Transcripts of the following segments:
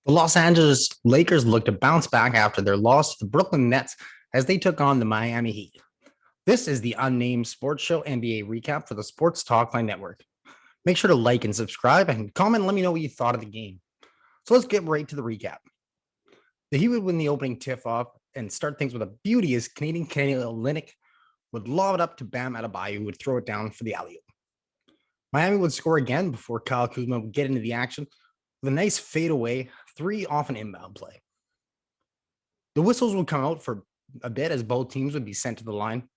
The Los Angeles Lakers looked to bounce back after their loss to the Brooklyn Nets as they took on the Miami Heat. This is the Unnamed Sports Show NBA recap for the Sports Talkline Network. Make sure to like and subscribe and comment and let me know what you thought of the game. So let's get right to the recap. The Heat would win the opening tip-off and start things with a beauty as Canadian Olynyk would lob it up to Bam Adebayo, who would throw it down for the alley-oop. Miami would score again before Kyle Kuzma would get into the action with a nice fadeaway three off an inbound play. The whistles would come out for a bit as both teams would be sent to the line.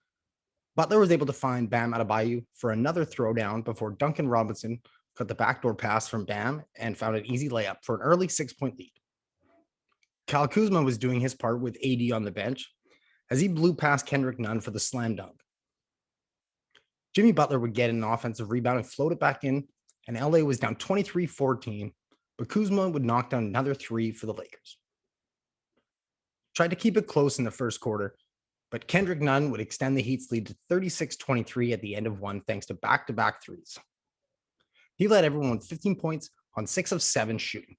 Butler was able to find Bam Adebayo for another throwdown before Duncan Robinson cut the backdoor pass from Bam and found an easy layup for an early 6-point lead. Kyle Kuzma was doing his part with AD on the bench as he blew past Kendrick Nunn for the slam dunk. Jimmy Butler would get an offensive rebound and float it back in, and LA was down 23-14, but Kuzma would knock down another three for the Lakers. Tried to keep it close in the first quarter, but Kendrick Nunn would extend the Heat's lead to 36-23 at the end of one thanks to back-to-back threes. He led everyone with 15 points on 6 of 7 shooting.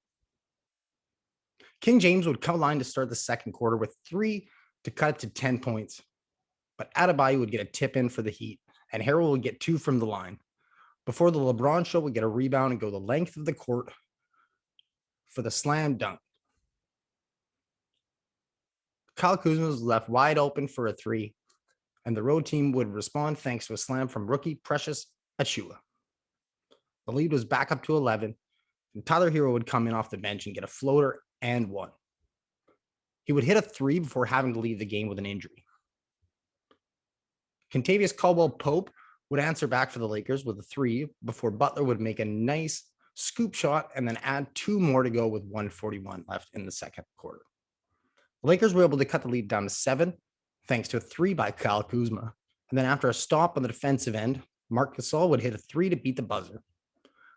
King James would come line to start the second quarter with 3 to cut it to 10 points, but Adebayo would get a tip in for the Heat, and Harrell would get 2 from the line, before the Lebron show would get a rebound and go the length of the court for the slam dunk. Kyle Kuzma was left wide open for a 3, and the road team would respond thanks to a slam from rookie Precious Achiuwa. The lead was back up to 11, and Tyler Hero would come in off the bench and get a floater and 1. He would hit a 3 before having to leave the game with an injury. Kentavious Caldwell-Pope would answer back for the Lakers with a 3 before Butler would make a nice scoop shot and then add 2 more to go with 1:41 left in the second quarter. The Lakers were able to cut the lead down to 7 thanks to a 3 by Kyle Kuzma. And then after a stop on the defensive end, Marc Gasol would hit a 3 to beat the buzzer.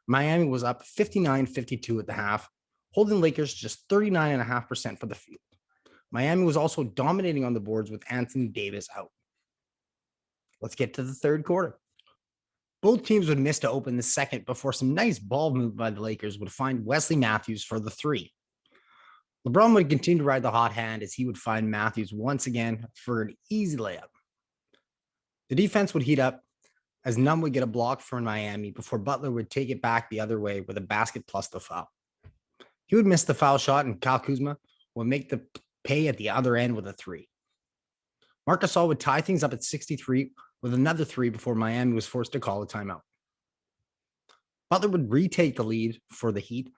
Miami was up 59-52 at the half, holding Lakers just 39.5% for the field. Miami was also dominating on the boards with Anthony Davis out. Let's get to the third quarter. Both teams would miss to open the second before some nice ball movement by the Lakers would find Wesley Matthews for the 3. LeBron would continue to ride the hot hand as he would find Matthews once again for an easy layup. The defense would heat up as Nunn would get a block for Miami before Butler would take it back the other way with a basket plus the foul. He would miss the foul shot and Kyle Kuzma would make the pay at the other end with a 3. Marc Gasol would tie things up at 63 with another 3 before Miami was forced to call a timeout. Butler would retake the lead for the Heat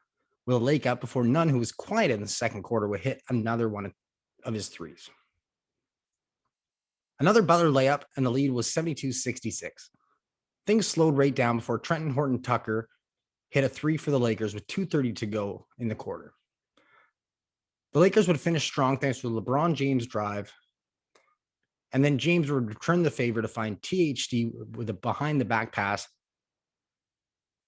with a layup up before Nunn, who was quiet in the second quarter, would hit another one of his 3s. Another Butler layup, and the lead was 72-66. Things slowed right down before Trenton Horton-Tucker hit a 3 for the Lakers with 2:30 to go in the quarter. The Lakers would finish strong thanks to a LeBron James drive, and then James would return the favor to find THD with a behind-the-back pass.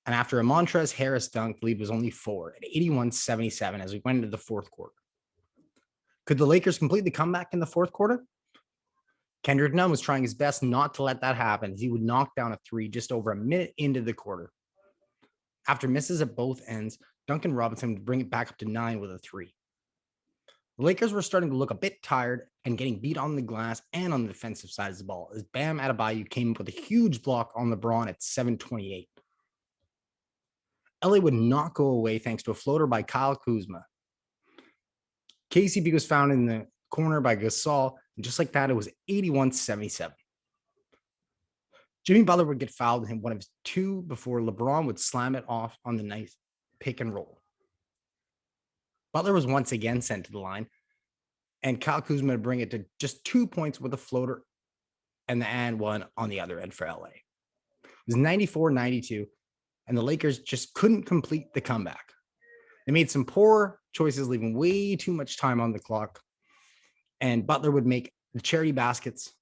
And after a Montrezl Harrell dunk, the lead was only 4 at 81-77 as we went into the fourth quarter. Could the Lakers complete the comeback in the fourth quarter? Kendrick Nunn was trying his best not to let that happen as he would knock down a 3 just over a minute into the quarter. After misses at both ends, Duncan Robinson would bring it back up to 9 with a 3. The Lakers were starting to look a bit tired and getting beat on the glass and on the defensive side of the ball as Bam Adebayo came up with a huge block on LeBron at 7:28. LA would not go away thanks to a floater by Kyle Kuzma. KCP was found in the corner by Gasol, and just like that, it was 81-77. Jimmy Butler would get fouled and hit one of his 2 before LeBron would slam it off on the nice pick and roll. Butler was once again sent to the line, and Kyle Kuzma would bring it to just 2 points with a floater and the and 1 on the other end for LA. It was 94-92, and the Lakers just couldn't complete the comeback. They made some poor choices, leaving way too much time on the clock, and Butler would make the charity baskets.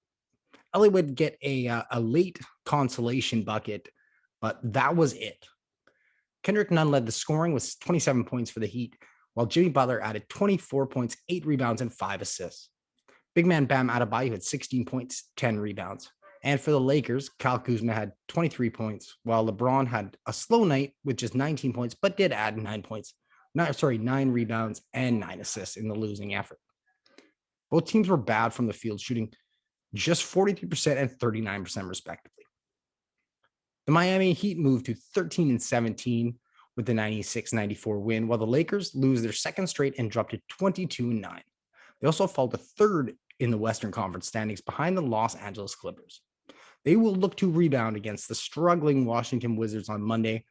LA would get a late consolation bucket, but that was it. Kendrick Nunn led the scoring with 27 points for the Heat, while Jimmy Butler added 24 points, 8 rebounds, and 5 assists. Big man Bam Adebayo had 16 points, 10 rebounds. And for the Lakers, Kyle Kuzma had 23 points, while LeBron had a slow night with just 19 points, but did add 9 points. 9 rebounds and 9 assists in the losing effort. Both teams were bad from the field, shooting just 43% and 39% respectively. The Miami Heat moved to 13-17 with the 96-94 win, while the Lakers lose their second straight and dropped to 22-9. They also fall to third in the Western Conference standings behind the Los Angeles Clippers. They will look to rebound against the struggling Washington Wizards on Monday,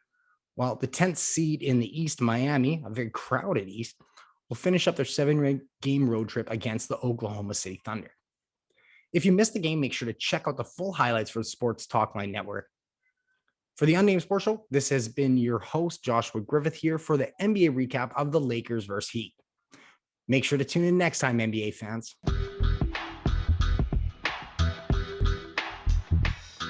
while the 10th seed in the East, Miami, a very crowded East, will finish up their 7-game road trip against the Oklahoma City Thunder. If you missed the game, make sure to check out the full highlights for the Sports Talkline Network. For the Unnamed Sports Show, this has been your host, Joshua Griffith, here for the NBA recap of the Lakers versus Heat. Make sure to tune in next time, NBA fans.